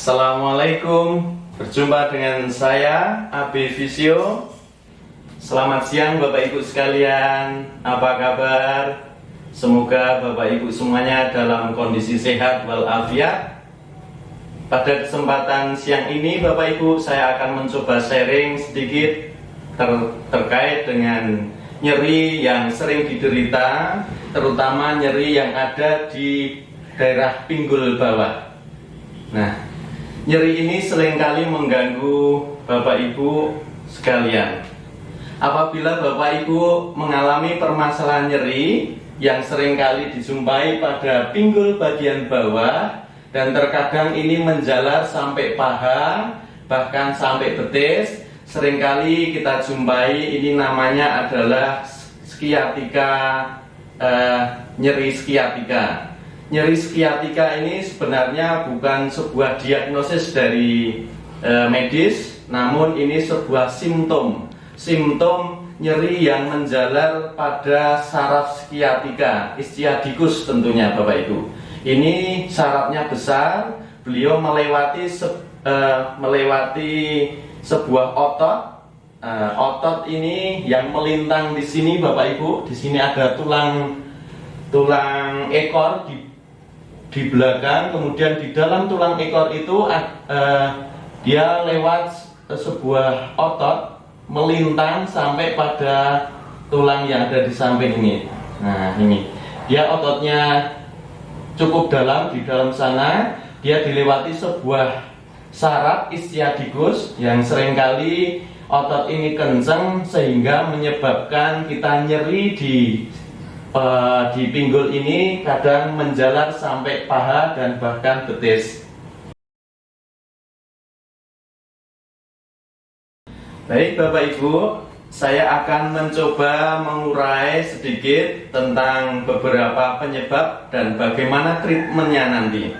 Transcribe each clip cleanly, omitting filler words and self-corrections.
Assalamualaikum, berjumpa dengan saya AB Visio. Selamat siang Bapak Ibu sekalian, apa kabar? Semoga Bapak Ibu semuanya dalam kondisi sehat walafiat. Pada kesempatan siang ini Bapak Ibu, saya akan mencoba sharing sedikit terkait dengan nyeri yang sering diderita, terutama nyeri yang ada di daerah pinggul bawah. Nah, nyeri ini seringkali mengganggu Bapak Ibu sekalian. Apabila Bapak Ibu mengalami permasalahan nyeri yang seringkali dijumpai pada pinggul bagian bawah dan terkadang ini menjalar sampai paha, bahkan sampai betis, seringkali kita jumpai ini namanya adalah skiatika, nyeri skiatika. Nyeri skiatika ini sebenarnya bukan sebuah diagnosis dari medis, namun ini sebuah simptom nyeri yang menjalar pada saraf skiatika, ischiadicus tentunya Bapak Ibu. Ini sarafnya besar, beliau melewati sebuah otot. Otot ini yang melintang di sini Bapak Ibu, di sini ada tulang ekor di belakang, kemudian di dalam tulang ekor itu dia lewat sebuah otot melintang sampai pada tulang yang ada di samping ini. Nah, ini dia ototnya cukup dalam, di dalam sana dia dilewati sebuah saraf ischiadicus yang seringkali otot ini kencang sehingga menyebabkan kita nyeri di pinggul ini, kadang menjalar sampai paha dan bahkan betis. Baik Bapak Ibu, saya akan mencoba mengurai sedikit tentang beberapa penyebab dan bagaimana treatmentnya nanti.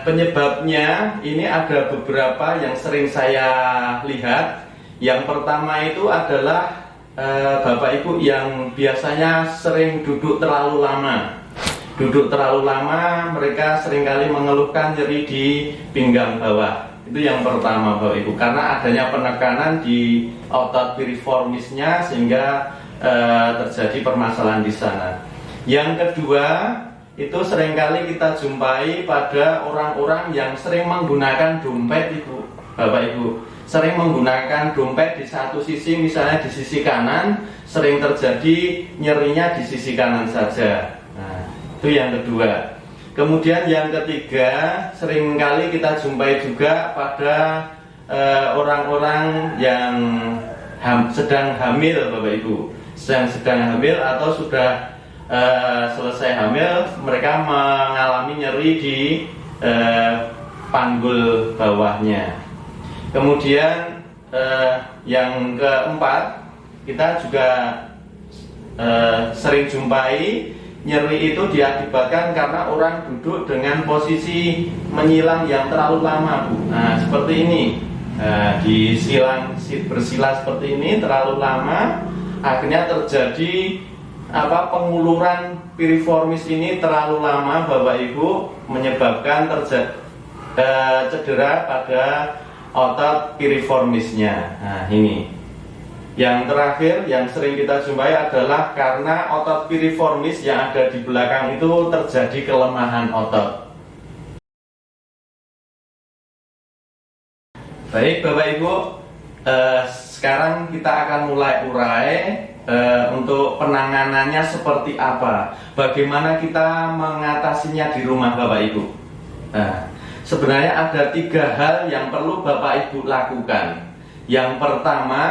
Penyebabnya ini ada beberapa yang sering saya lihat. Yang pertama itu adalah Bapak Ibu yang biasanya sering duduk terlalu lama. Mereka seringkali mengeluhkan nyeri di pinggang bawah. Itu yang pertama Bapak Ibu, karena adanya penekanan di otot piriformisnya sehingga terjadi permasalahan di sana. Yang kedua, itu seringkali kita jumpai pada orang-orang yang sering menggunakan dompet Ibu, Bapak Ibu. Sering menggunakan dompet di satu sisi, misalnya di sisi kanan, sering terjadi nyerinya di sisi kanan saja. Nah, itu yang kedua. Kemudian yang ketiga, seringkali kita jumpai juga pada orang-orang yang sedang hamil Bapak Ibu. Sedang hamil atau sudah selesai hamil, mereka mengalami nyeri di panggul bawahnya. Kemudian yang keempat, kita juga sering jumpai nyeri itu diakibatkan karena orang duduk dengan posisi menyilang yang terlalu lama, Bu. Nah, seperti ini, bersila seperti ini terlalu lama, akhirnya terjadi penguluran piriformis ini terlalu lama Bapak Ibu, menyebabkan cedera pada otot piriformisnya. Nah, ini. Yang terakhir yang sering kita jumpai adalah karena otot piriformis yang ada di belakang itu terjadi kelemahan otot. Baik Bapak Ibu, sekarang kita akan mulai urai untuk penanganannya seperti apa, bagaimana kita mengatasinya di rumah Bapak Ibu. Nah, sebenarnya ada 3 hal yang perlu Bapak Ibu lakukan. Yang pertama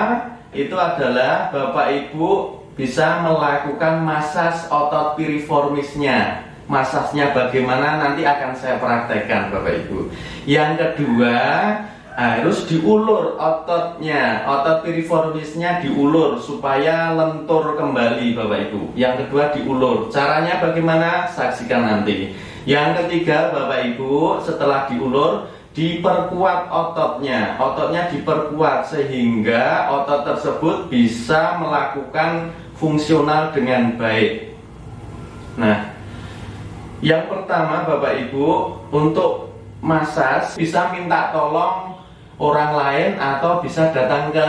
itu adalah Bapak Ibu bisa melakukan masas otot piriformisnya. Masasnya bagaimana nanti akan saya praktekkan Bapak Ibu. Yang kedua, harus diulur ototnya, otot piriformisnya diulur supaya lentur kembali Bapak Ibu. Yang kedua diulur. Caranya bagaimana? Saksikan nanti. Yang ketiga Bapak Ibu, setelah diulur, diperkuat ototnya diperkuat sehingga otot tersebut bisa melakukan fungsional dengan baik. Nah, yang pertama Bapak Ibu, untuk massage bisa minta tolong orang lain atau bisa datang ke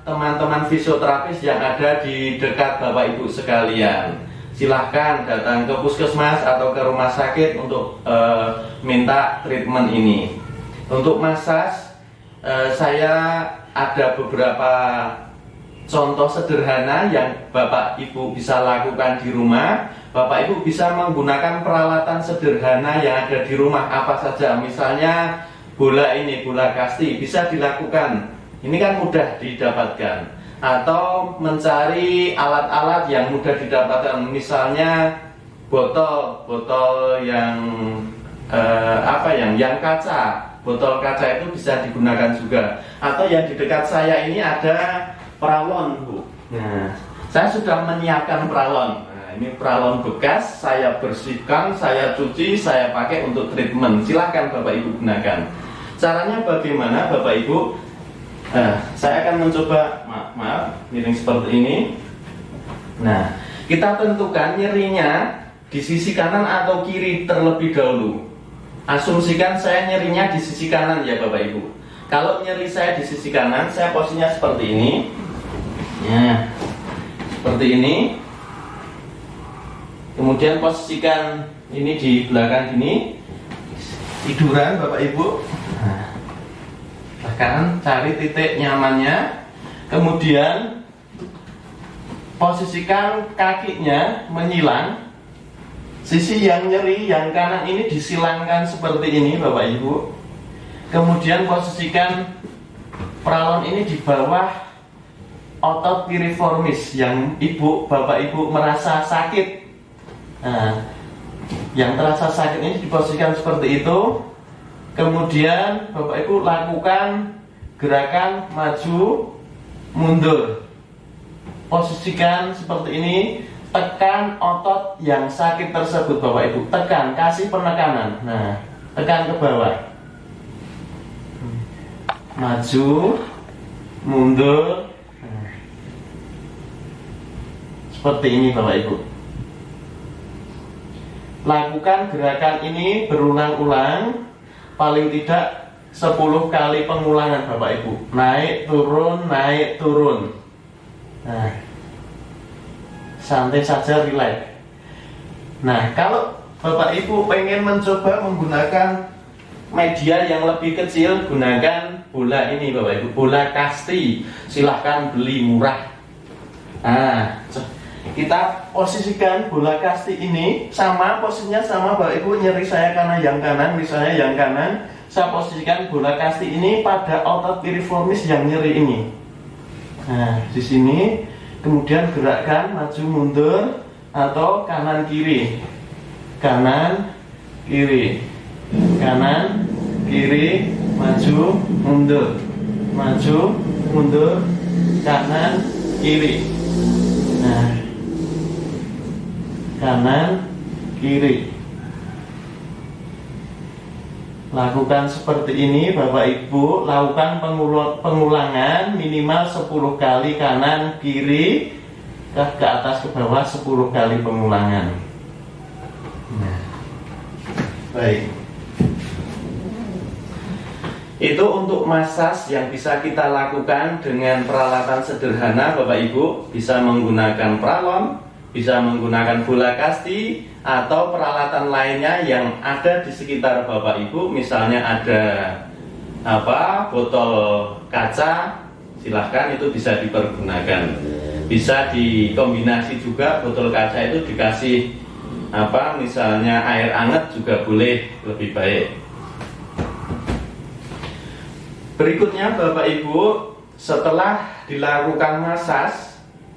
teman-teman fisioterapis yang ada di dekat Bapak Ibu sekalian. Silahkan datang ke puskesmas atau ke rumah sakit untuk minta treatment ini. Untuk massage, saya ada beberapa contoh sederhana yang Bapak Ibu bisa lakukan di rumah. Bapak Ibu bisa menggunakan peralatan sederhana yang ada di rumah apa saja. Misalnya bola ini, bola kasti, bisa dilakukan. Ini kan mudah didapatkan. Atau mencari alat-alat yang mudah didapatkan, misalnya botol yang yang kaca. Botol kaca itu bisa digunakan juga. Atau yang di dekat saya ini ada pralon, Bu. Nah, saya sudah menyiapkan pralon. Nah, ini pralon bekas, saya bersihkan, saya cuci, saya pakai untuk treatment. Silahkan Bapak Ibu gunakan. Caranya bagaimana Bapak Ibu? Saya akan mencoba, maaf, miring seperti ini. Nah, kita tentukan nyerinya di sisi kanan atau kiri terlebih dahulu. Asumsikan saya nyerinya di sisi kanan ya Bapak Ibu. Kalau nyeri saya di sisi kanan, saya posisinya seperti ini. Ya, seperti ini. Kemudian posisikan ini di belakang ini. Tiduran Bapak Ibu. Sekarang cari titik nyamannya. Kemudian posisikan kakinya menyilang. Sisi yang nyeri yang kanan ini disilangkan seperti ini Bapak Ibu. Kemudian posisikan pralon ini di bawah otot piriformis yang Bapak Ibu merasa sakit. Nah, yang terasa sakit ini diposisikan seperti itu. Kemudian Bapak Ibu lakukan gerakan maju mundur. Posisikan seperti ini, tekan otot yang sakit tersebut Bapak Ibu. Tekan, kasih penekanan. Nah, tekan ke bawah. Maju, mundur. Seperti ini Bapak Ibu. Lakukan gerakan ini berulang-ulang. Paling tidak 10 kali pengulangan Bapak Ibu. Naik turun, naik turun. Nah, santai saja, relax. Nah, kalau Bapak Ibu pengen mencoba menggunakan media yang lebih kecil, gunakan bola ini Bapak Ibu, bola kasti. Silahkan beli murah. Nah, kita posisikan bola kasti ini sama, posisinya sama Bapak Ibu. Nyeri saya karena yang kanan, misalnya yang kanan, saya posisikan bola kasti ini pada otot piriformis yang nyeri ini. Nah, di sini kemudian gerakkan maju mundur atau kanan kiri, kanan kiri, kanan kiri, maju mundur, maju mundur, kanan kiri. Nah, kanan kiri. Lakukan seperti ini Bapak Ibu. Lakukan pengulangan minimal 10 kali kanan kiri, ke atas ke bawah 10 kali pengulangan. Nah, baik. Itu untuk massage yang bisa kita lakukan dengan peralatan sederhana Bapak Ibu. Bisa menggunakan pralon, bisa menggunakan bola kasti, atau peralatan lainnya yang ada di sekitar Bapak Ibu. Misalnya ada botol kaca, silahkan itu bisa dipergunakan. Bisa dikombinasi juga, botol kaca itu dikasih misalnya air hangat juga boleh, lebih baik. Berikutnya Bapak Ibu, setelah dilakukan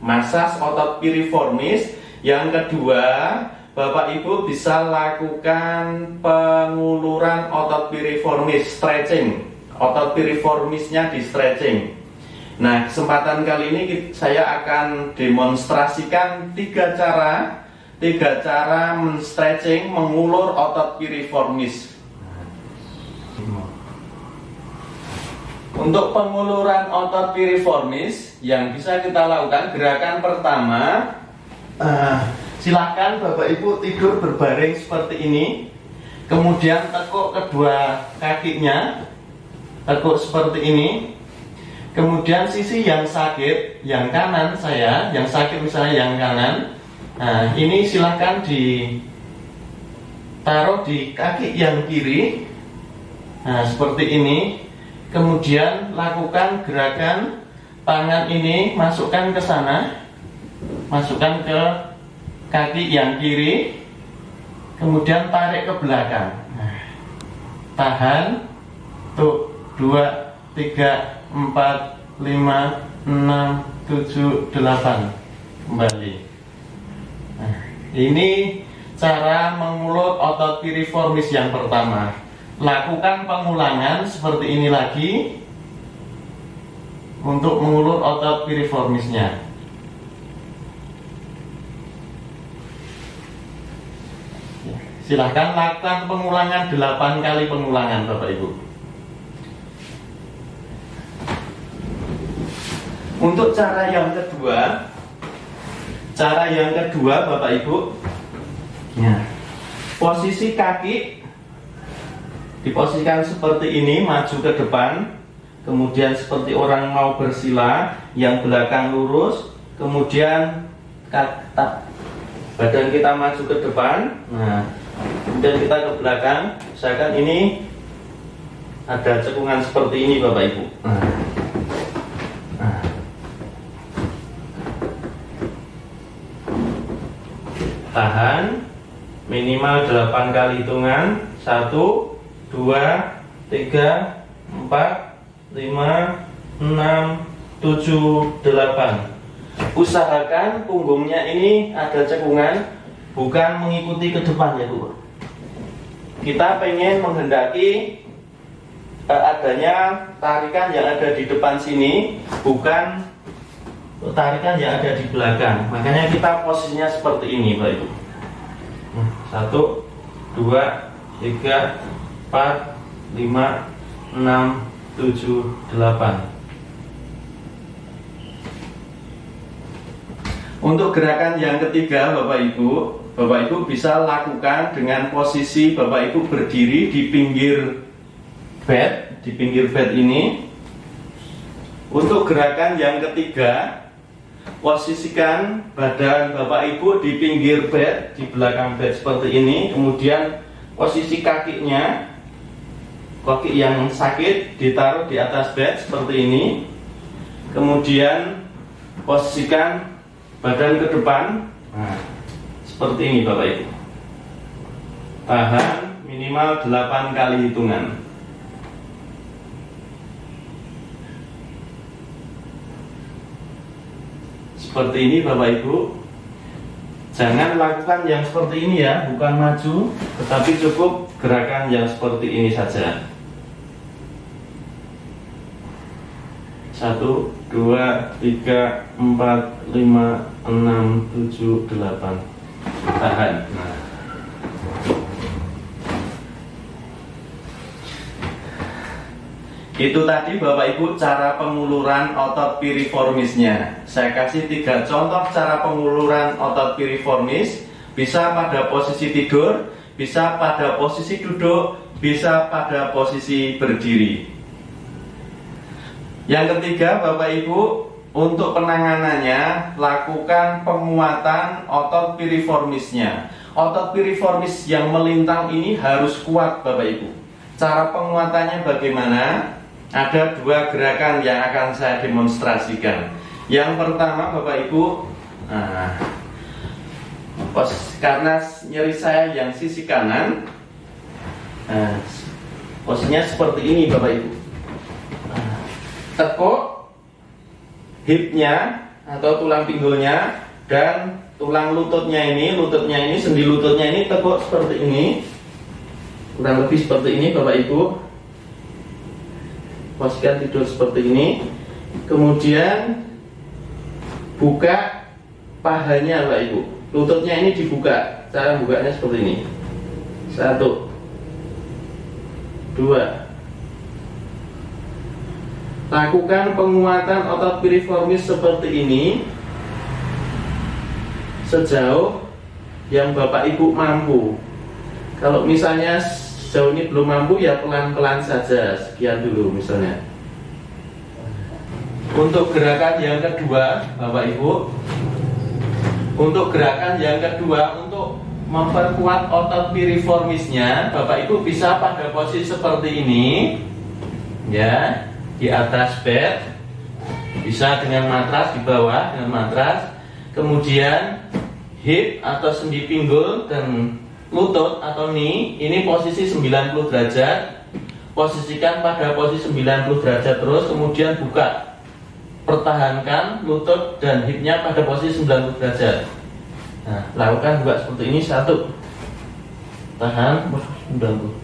massage otot piriformis, yang kedua Bapak Ibu bisa lakukan penguluran otot piriformis, stretching. Otot piriformisnya di stretching. Nah, kesempatan kali ini saya akan demonstrasikan tiga cara men-stretching, mengulur otot piriformis. Untuk penguluran otot piriformis yang bisa kita lakukan, gerakan pertama, silahkan Bapak Ibu tidur berbaring seperti ini. Kemudian tekuk kedua kakinya, tekuk seperti ini. Kemudian sisi yang sakit, yang kanan saya, yang sakit misalnya yang kanan. Nah, ini silahkan ditaruh di kaki yang kiri. Nah, seperti ini. Kemudian lakukan gerakan tangan ini, masukkan ke sana, masukkan ke kaki yang kiri, kemudian tarik ke belakang. Nah, tahan. Tuh, 2, 3, 4, 5, 6, 7, 8. Kembali. Nah, ini cara mengulut otot piriformis yang pertama. Lakukan pengulangan seperti ini lagi untuk mengulur otot piriformisnya. Silahkan lakukan pengulangan 8 kali pengulangan Bapak Ibu. Untuk cara yang kedua Bapak Ibu, ya, posisi kaki diposisikan seperti ini, maju ke depan, kemudian seperti orang mau bersila, yang belakang lurus, kemudian badan kita maju ke depan, nah, kemudian kita ke belakang. Misalkan ini ada cekungan seperti ini Bapak Ibu. Tahan minimal 8 kali hitungan. 1, 2, 3, 4, 5, 6, 7, 8. Usahakan punggungnya ini ada cekungan, bukan mengikuti ke depan ya Bu. Kita pengen menghendaki adanya tarikan yang ada di depan sini, bukan tarikan yang ada di belakang. Makanya kita posisinya seperti ini Bapak Ibu. 1, 2, 3, 4, 5, 6, 7, 8. Untuk gerakan yang ketiga Bapak Ibu bisa lakukan dengan posisi Bapak Ibu berdiri di pinggir bed ini. Untuk gerakan yang ketiga, posisikan badan Bapak Ibu di pinggir bed, di belakang bed seperti ini. Kemudian posisi kakinya, kaki yang sakit ditaruh di atas bed seperti ini. Kemudian posisikan badan ke depan, nah, seperti ini Bapak Ibu. Tahan minimal 8 kali hitungan. Seperti ini Bapak Ibu. Jangan lakukan yang seperti ini ya, bukan maju, tetapi cukup gerakan yang seperti ini saja. 1, 2, 3, 4, 5, 6, 7, 8. Tahan. Nah. Itu tadi Bapak Ibu cara penguluran otot piriformisnya. Saya kasih 3 contoh cara penguluran otot piriformis. Bisa pada posisi tidur, bisa pada posisi duduk, bisa pada posisi berdiri. Yang ketiga Bapak Ibu, untuk penanganannya lakukan penguatan otot piriformisnya. Otot piriformis yang melintang ini harus kuat Bapak Ibu. Cara penguatannya bagaimana? Ada 2 gerakan yang akan saya demonstrasikan. Yang pertama Bapak Ibu, karena nyeri saya yang sisi kanan, posisinya seperti ini Bapak Ibu. Tekuk hipnya atau tulang pinggulnya dan tulang lututnya ini, sendi lututnya ini tekuk seperti ini, kurang lebih seperti ini Bapak Ibu. Posisikan tidur seperti ini. Kemudian buka pahanya Bapak Ibu. Lututnya ini dibuka. Cara bukanya seperti ini. 1, 2. Lakukan penguatan otot piriformis seperti ini sejauh yang Bapak Ibu mampu. Kalau misalnya sejauh ini belum mampu, ya pelan-pelan saja, sekian dulu misalnya. Untuk gerakan yang kedua, Bapak Ibu, untuk gerakan yang kedua, untuk memperkuat otot piriformisnya, Bapak Ibu bisa pada posisi seperti ini, ya, di atas bed, bisa dengan matras di bawah, dengan matras, kemudian hip atau sendi pinggul dan lutut atau knee, ini posisi 90 derajat, posisikan pada posisi 90 derajat terus, kemudian buka. Pertahankan lutut dan hipnya pada posisi 90 derajat. Nah, lakukan juga seperti ini. Satu, tahan 90.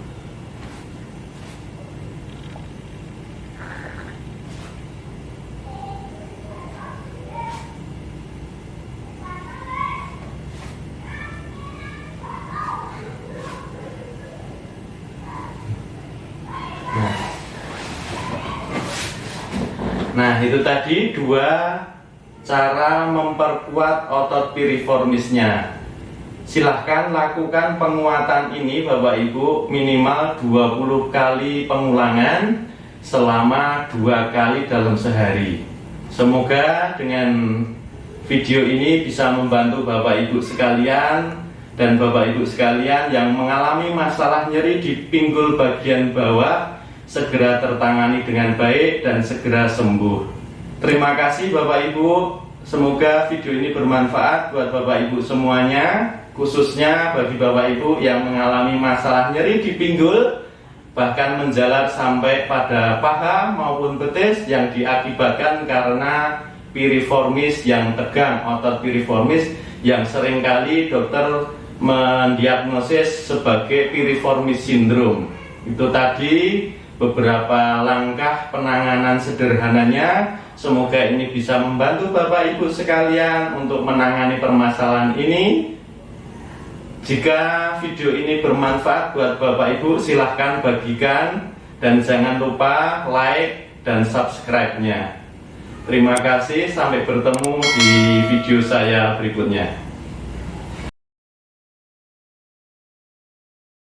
Nah, itu tadi dua cara memperkuat otot piriformisnya. Silahkan lakukan penguatan ini Bapak Ibu minimal 20 kali pengulangan selama 2 kali dalam sehari. Semoga dengan video ini bisa membantu Bapak Ibu sekalian dan Bapak Ibu sekalian yang mengalami masalah nyeri di pinggul bagian bawah segera tertangani dengan baik dan segera sembuh. Terima kasih Bapak Ibu. Semoga video ini bermanfaat buat Bapak Ibu semuanya, khususnya bagi Bapak Ibu yang mengalami masalah nyeri di pinggul, bahkan menjalar sampai pada paha maupun betis yang diakibatkan karena piriformis yang tegang, otot piriformis yang seringkali dokter mendiagnosis sebagai piriformis sindrom. Itu tadi beberapa langkah penanganan sederhananya. Semoga ini bisa membantu Bapak Ibu sekalian untuk menangani permasalahan ini. Jika video ini bermanfaat buat Bapak Ibu, silahkan bagikan dan jangan lupa like dan subscribe-nya. Terima kasih, sampai bertemu di video saya berikutnya.